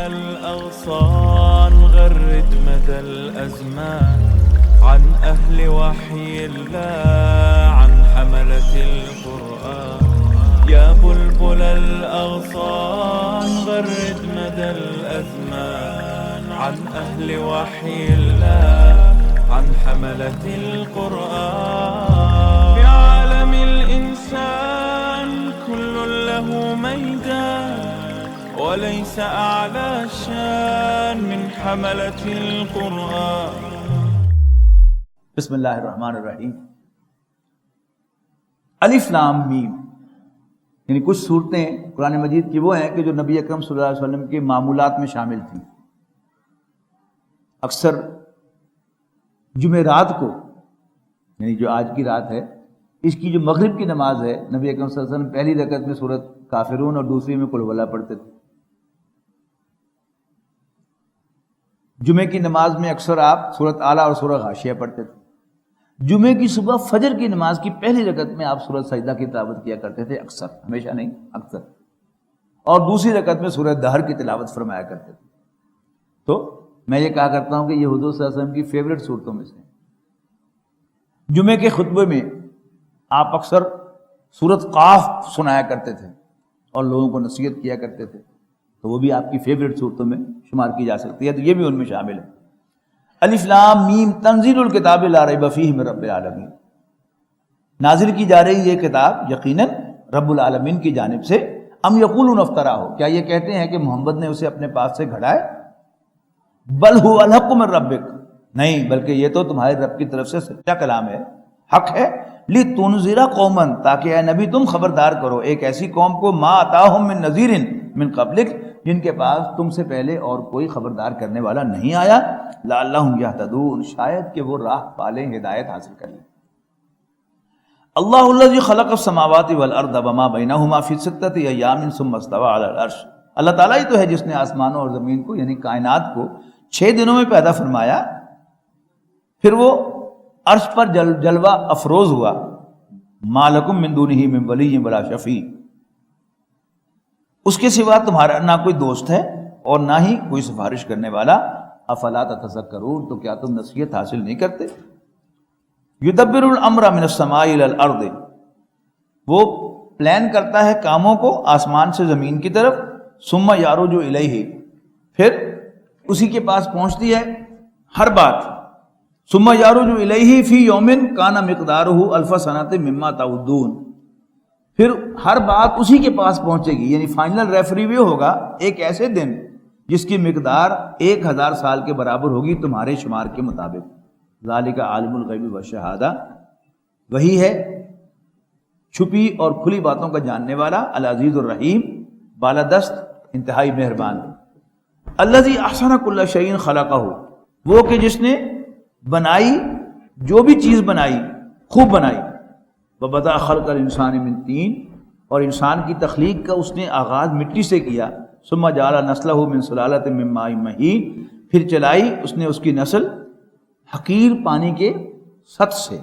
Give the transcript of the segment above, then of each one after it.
الأغصان غرد مدى الأزمان عن أهل وحي الله عن حملة القرآن يا بلبل الأغصان غرد مدى الأزمان عن أهل وحي الله عن حملة القرآن في عالم الإنسان كل له ميدان وليس أعلى شان من حملة القرآن. بسم اللہ الرحمن الرحیم. الف لام میم، یعنی کچھ صورتیں قرآن مجید کی وہ ہیں کہ جو نبی اکرم صلی اللہ علیہ وسلم کے معمولات میں شامل تھیں. اکثر جمعرات کو، یعنی جو آج کی رات ہے، اس کی جو مغرب کی نماز ہے، نبی اکرم صلی اللہ علیہ وسلم پہلی رکعت میں سورۃ کافرون اور دوسری میں قل واللہ پڑھتے تھے. جمعے کی نماز میں اکثر آپ سورۃ اعلیٰ اور سورۃ غاشیہ پڑھتے تھے. جمعے کی صبح فجر کی نماز کی پہلی رکعت میں آپ سورۃ سجدہ کی تلاوت کیا کرتے تھے، اکثر، ہمیشہ نہیں، اکثر. اور دوسری رکعت میں سورۃ دہر کی تلاوت فرمایا کرتے تھے. تو میں یہ کہا کرتا ہوں کہ یہ حضور صلی اللہ علیہ وسلم کی فیوریٹ صورتوں میں سے. جمعے کے خطبے میں آپ اکثر سورۃ قاف سنایا کرتے تھے اور لوگوں کو نصیحت کیا کرتے تھے، تو وہ بھی آپ کی فیوریٹ صورتوں میں شمار کی جا سکتی ہے، تو یہ بھی ان میں شامل ہے. الف لام میم تنزیل الکتاب لا ریب فیہ من رب العالمین، نازل کی جا رہی یہ کتاب یقیناً رب العالمین کی جانب سے. ام یقولون افترا ہو، کیا یہ کہتے ہیں کہ محمد نے اسے اپنے پاس سے گھڑا ہے؟ بل هو الحق من ربک، نہیں، بلکہ یہ تو تمہارے رب کی طرف سے سچا کلام ہے، حق ہے. لتنذر قوما، تاکہ اے نبی تم خبردار کرو ایک ایسی قوم کو، ما اتاہم من نذیر من قبلک، جن کے پاس تم سے پہلے اور کوئی خبردار کرنے والا نہیں آیا. لعلہم یہتدون، شاید کہ وہ راہ پالیں، ہدایت حاصل کر لیں. اللہ الذی خلق السماوات والارض وما بینہما فی ستۃ ایام ثم استوی علی العرش، اللہ تعالیٰ ہی تو ہے جس نے آسمانوں اور زمین کو، یعنی کائنات کو 6 دنوں میں پیدا فرمایا، پھر وہ عرش پر جلوہ افروز ہوا. ما لکم من دونہ من ولی ولا شفیع، اس کے سوا تمہارا نہ کوئی دوست ہے اور نہ ہی کوئی سفارش کرنے والا. افلا تتذکرون، تو کیا تم نصیحت حاصل نہیں کرتے؟ یدبر الامر من السماء الى الارض، وہ پلان کرتا ہے کاموں کو آسمان سے زمین کی طرف. ثم یعرج الیہ، پھر اسی کے پاس پہنچتی ہے ہر بات. ثم یعرج الیہ فی یوم کان مقدارہ الف سنۃ مما تعدون، پھر ہر بات اسی کے پاس پہنچے گی، یعنی فائنل ریفریو ہوگا ایک ایسے دن جس کی مقدار 1000 سال کے برابر ہوگی تمہارے شمار کے مطابق. ذالک عالم الغیب والشہادہ، وہی ہے چھپی اور کھلی باتوں کا جاننے والا، العزیز الرحیم، بالادست، انتہائی مہربان. الذی احسن کل شیء خلقہ، وہ کہ جس نے بنائی، جو بھی چیز بنائی خوب بنائی. وبدأ خلق الانسان من طین، اور انسان کی تخلیق کا اس نے آغاز مٹی سے کیا. ثم جعل نسلہ من سلالۃ من ماء مہین، پھر چلائی اس نے اس کی نسل حقیر پانی کے سطح سے،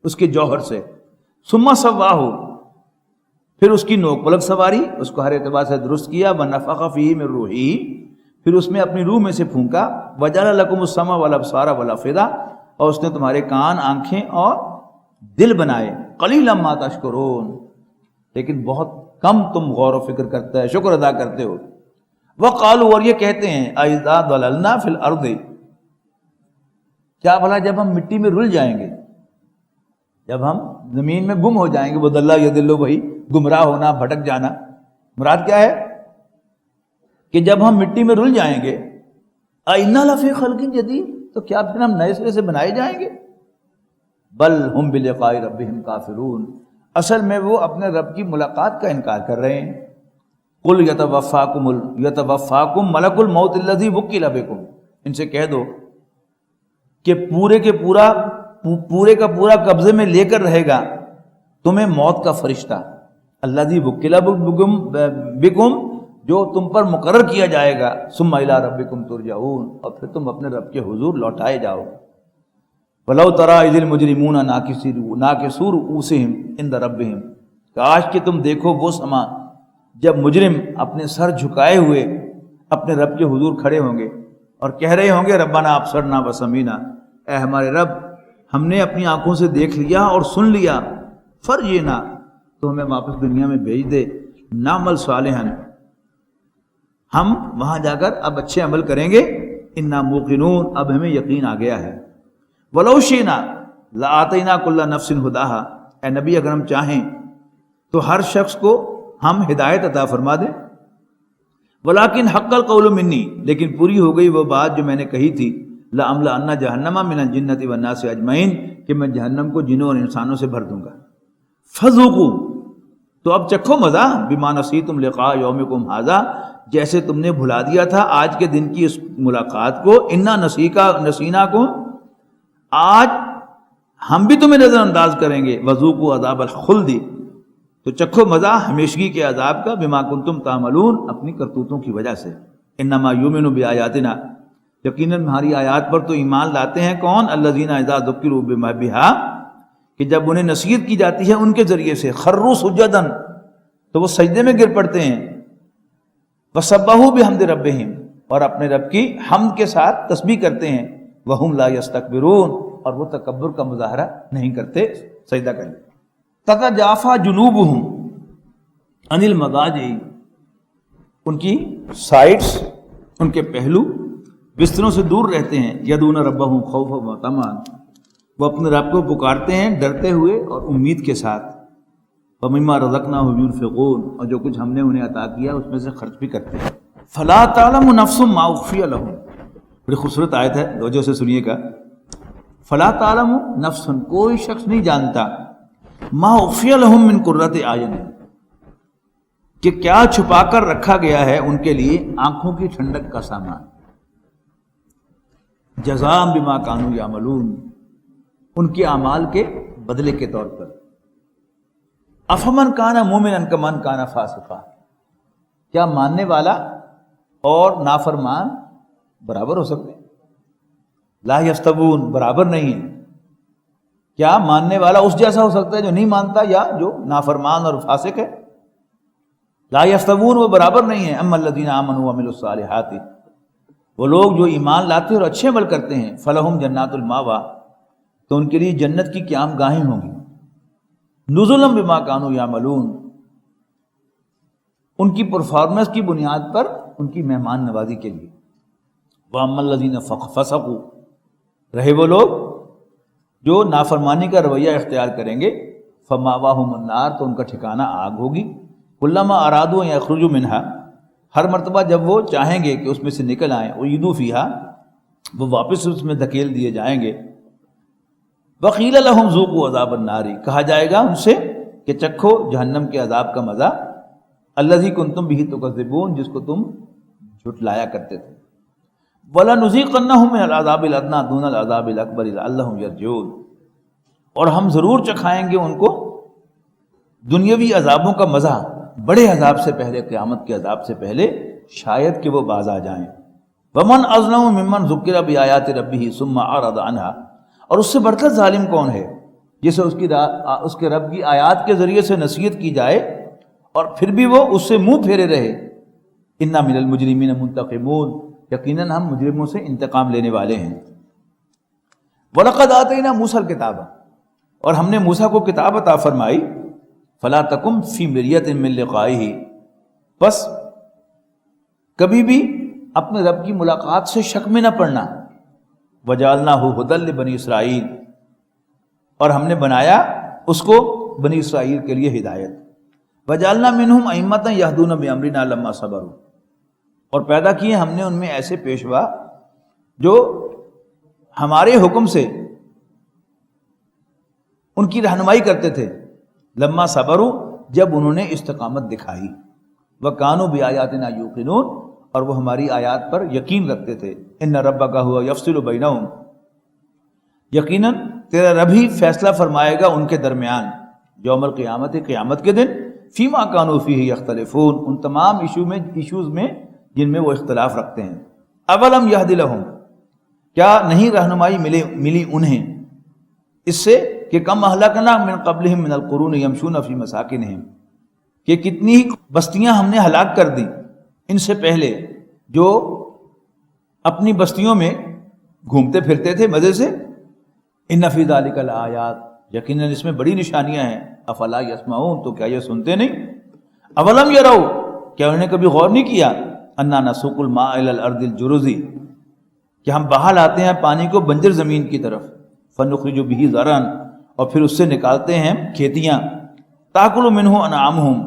اس کے جوہر سے. ثم سواہ، پھر اس کی نوک پلک سواری، اس کو ہر اعتبار سے درست کیا. ونفخ فیہ من روحہ، پھر اس میں اپنی روح میں سے پھونکا. وجعل لکم السمع والابصار والافئدہ، اور اس نے تمہارے کان، آنکھیں اور دل بنائے. قلیلا ما تشکرون، لیکن بہت کم تم غور و فکر کرتے ہیں، شکر ادا کرتے ہو. وقالوا، اور یہ کہتے ہیں، اذا ضللنا فی الارض، کیا بھلا جب ہم مٹی میں رل جائیں گے، جب ہم زمین میں گم ہو جائیں گے. وہ دلہ یدل، وہی گمراہ ہونا، بھٹک جانا. مراد کیا ہے کہ جب ہم مٹی میں رل جائیں گے، اِنَّا لَفِي خَلْقٍ جَدِيدٍ، تو کیا پھر ہم نئے سرے سے بنائے جائیں گے. بل ہم بلقاء ربہم کافرون، اصل میں وہ اپنے رب کی ملاقات کا انکار کر رہے ہیں. قل یتوفاکم ملک الموت الذی وکل بکم، ان سے کہہ دو کہ پورے کا پورا قبضے میں لے کر رہے گا تمہیں موت کا فرشتہ. الذی وکل بکم، جو تم پر مقرر کیا جائے گا. ثم الی ربکم ترجعون، اور پھر تم اپنے رب کے حضور لوٹائے جاؤ. وَلَوْ تَرَىٰ إِذِ الْمُجْرِمُونَ نَاكِسُو رُءُوسِهِمْ عِندَ رَبِّهِمْ، کاش کہ تم دیکھو وہ سما جب مجرم اپنے سر جھکائے ہوئے اپنے رب کے حضور کھڑے ہوں گے اور کہہ رہے ہوں گے ربنا ابصرنا وسمینا، اے ہمارے رب ہم نے اپنی آنکھوں سے دیکھ لیا اور سن لیا، فرجنا تو ہمیں واپس دنیا میں بھیج دے، نعمل صالحا ہم وہاں جا کر اب اچھے عمل کریں گے، انا موقنون اب ہمیں یقین آ گیا ہے، ولو شئنا لآتینا کل نفس ہداہا، اے نبی اگر ہم چاہیں تو ہر شخص کو ہم ہدایت عطا فرما دیں، ولیکن حق القول منی، لیکن پوری ہو گئی وہ بات جو میں نے کہی تھی، لأملأن جہنم من الجنۃ والناس اجمعین، کہ میں جہنم کو جنوں اور انسانوں سے بھر دوں گا، فذوقوا تو اب چکھو مزہ، بما نسیتم لقاء یومکم ھذا، جیسے تم نے بھلا دیا تھا آج کے دن کی اس ملاقات کو، انا نسیناکم آج ہم بھی تمہیں نظر انداز کریں گے، وذوقوا عذاب الخلد تو چکھو مزہ ہمیشگی کے عذاب کا، بما کنتم تعملون اپنی کرتوتوں کی وجہ سے، انما یؤمن بآیاتنا یقیناً ہماری آیات پر تو ایمان لاتے ہیں کون، الذین اذا ذکروا بها کہ جب انہیں نصیحت کی جاتی ہے ان کے ذریعے سے، خروا سجدا تو وہ سجدے میں گر پڑتے ہیں، وسبحوا بحمد ربہم اور اپنے رب کی حمد کے ساتھ تسبیح کرتے ہیں، وہم لا یستکبرون اور وہ تکبر کا مظاہرہ نہیں کرتے، سجدہ کریں، تتجافی جنوبہم عن المضاجع ان کی سائڈس، ان کے پہلو بستروں سے دور رہتے ہیں، یدعون ربہم خوفا وطمعا وہ اپنے رب کو پکارتے ہیں ڈرتے ہوئے اور امید کے ساتھ، ومما رزقناہم ينفقون اور جو کچھ ہم نے انہیں عطا کیا اس میں سے خرچ بھی کرتے ہیں، فلا تعلم نفس ما اخفی لهم، بڑی خوبصورت آیت ہے، توجہ سے سنیے گا، فلا تعلم نفس کوئی شخص نہیں جانتا، ما اخفی لهم من قرۃ اعین کہ کیا چھپا کر رکھا گیا ہے ان کے لیے آنکھوں کی ٹھنڈک کا سامان، جزاء بما کانوا یعملون ان کے اعمال کے بدلے کے طور پر، افمن کان مومنا کمن کان فاسقا کیا ماننے والا اور نافرمان برابر ہو سکتے ہیں، لا یستوون برابر نہیں ہے، کیا ماننے والا اس جیسا ہو سکتا ہے جو نہیں مانتا یا جو نافرمان اور فاسق ہے، لا یستوون وہ برابر نہیں ہے، اما الذین آمنوا وعملوا الصالحات وہ لوگ جو ایمان لاتے اور اچھے عمل کرتے ہیں، فلہم جنات المأویٰ تو ان کے لیے جنت کی قیام گاہیں ہوں گی، نزلا بما کانوا یعملون ان کی پرفارمنس کی بنیاد پر ان کی مہمان نوازی کے لیے، واما الذین فسقوا رہے وہ لوگ جو نافرمانی کا رویہ اختیار کریں گے، فمأواہم النار تو ان کا ٹھکانہ آگ ہوگی، کلما ارادوا ان یخرجوا منہا ہر مرتبہ جب وہ چاہیں گے کہ اس میں سے نکل آئیں، اعیدوا فیہا وہ واپس اس میں دھکیل دیے جائیں گے، وقیل لہم ذوقوا عذاب النار کہا جائے گا ان سے کہ چکھو جہنم کے عذاب کا مزہ، الذی کنتم بہ تکذبون جس کو تم جھٹلایا کرتے تھے، وَلَنُذِيقَنَّهُم مِّنَ الْعَذَابِ الْأَدْنَىٰ دُونَ الْعَذَابِ الْأَكْبَرِ لَعَلَّهُمْ يَرْجِعُونَ اور ہم ضرور چکھائیں گے ان کو دنیاوی عذابوں کا مزہ بڑے عذاب سے پہلے، قیامت کے عذاب سے پہلے، شاید کہ وہ باز آ جائیں، وَمَنْ أَظْلَمُ مِمَّنْ ذُكِّرَ بِآيَاتِ رَبِّهِ ثُمَّ أَعْرَضَ عَنْهَا اور اس سے بڑھ کر ظالم کون ہے جسے اس کے رب کی آیات کے ذریعے سے نصیحت کی جائے اور پھر بھی وہ اس سے منہ پھیرے رہے، اِنَّا مِنَ الْمُجْرِمِينَ مُنْتَقِمُونَ یقیناً ہم مجرموں سے انتقام لینے والے ہیں، وَلَقَدْ آتَيْنَا مُوسَى الْكِتَابَ اور ہم نے موسیٰ کو کتاب عطا فرمائی، فَلَا تَكُنْ فِي مِرْيَةٍ مِّن لِقَائِهِ بس کبھی بھی اپنے رب کی ملاقات سے شک میں نہ پڑنا، وَجَعَلْنَاهُ هُدًى لِبَنِي اسرائیل اور ہم نے بنایا اس کو بنی اسرائیل کے لیے ہدایت، وَجَعَلْنَا مِنْهُمْ أَئِمَّةً يَهْدُونَ بِأَمْرِنَا لَمَّا صَبَرُوا اور پیدا کیے ہم نے ان میں ایسے پیشوا جو ہمارے حکم سے ان کی رہنمائی کرتے تھے، لما صبروا جب انہوں نے استقامت دکھائی، وَكَانُوا بِآيَاتِنَا يُوقِنُونَ اور وہ ہماری آیات پر یقین رکھتے تھے، إِنَّ رَبَّكَ هُوَ يَفْصِلُ بَيْنَهُمْ یقیناً تیرا رب ہی فیصلہ فرمائے گا ان کے درمیان، یوم القیامت قیامت کے دن، فیما کانوا فیہ یختلفون ان تمام ایشوز میں جن میں وہ اختلاف رکھتے ہیں، اولم یہد لہم کیا نہیں رہنمائی ملی انہیں اس سے کہ کم اہلکنا من قبلہم من القرون یمشون فی مساکنہم کہ کتنی ہی بستیاں ہم نے ہلاک کر دی ان سے پہلے، جو اپنی بستیوں میں گھومتے پھرتے تھے مزے سے. ان فی ذلک الآیات، یقیناً اس میں بڑی نشانیاں ہیں. افلا یسمعون، تو کیا یہ سنتے نہیں؟ اولم یروا، کیا انہوں نے کبھی غور نہیں کیا؟ انا نسوق الماء الی الارض الجرز، کہ ہم بہا لاتے ہیں پانی کو بنجر زمین کی طرف. فنخرج به زرعا، اور پھر اس سے نکالتے ہیں کھیتیاں. تاکل منہ انعامہم،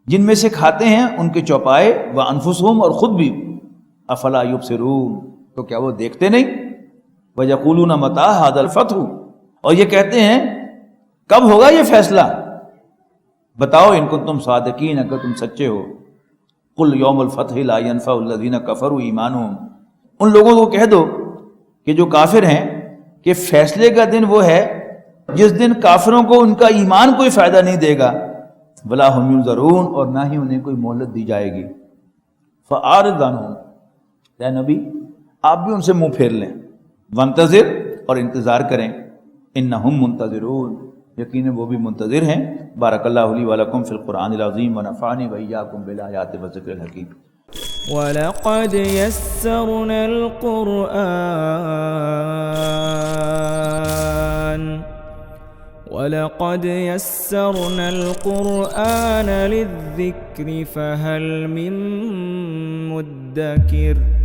جن میں سے کھاتے ہیں ان کے چوپائے. وانفسہم، اور خود بھی. افلا یبصرون، تو کیا وہ دیکھتے نہیں؟ ویقولون متی ھذا الفتح، اور یہ کہتے ہیں کب ہوگا یہ فیصلہ؟ بتاؤ ان کو تم صادقین، اگر تم سچے ہو. قل یوم الفتح لا ینفع الذین کفروا ایمانہم، ان لوگوں کو کہہ دو کہ جو کافر ہیں کہ فیصلے کا دن وہ ہے جس دن کافروں کو ان کا ایمان کوئی فائدہ نہیں دے گا. ولا هم ینظرون، اور نہ ہی انہیں کوئی مہلت دی جائے گی. فاعرض عنہم، اے نبی آپ بھی ان سے منہ پھیر لیں. وانتظر، اور انتظار کریں. انہم منتظرون، یقیناً وہ بھی منتظر ہیں. بارک اللہ لی ولکم فی القرآن العظیم ونفعنی وإیاکم بالآیات والذکر الحکیم. وَلَقَدْ يَسَّرْنَا الْقُرْآنَ لِلذِّكْرِ فَهَلْ مِن مُّدَّكِرٍ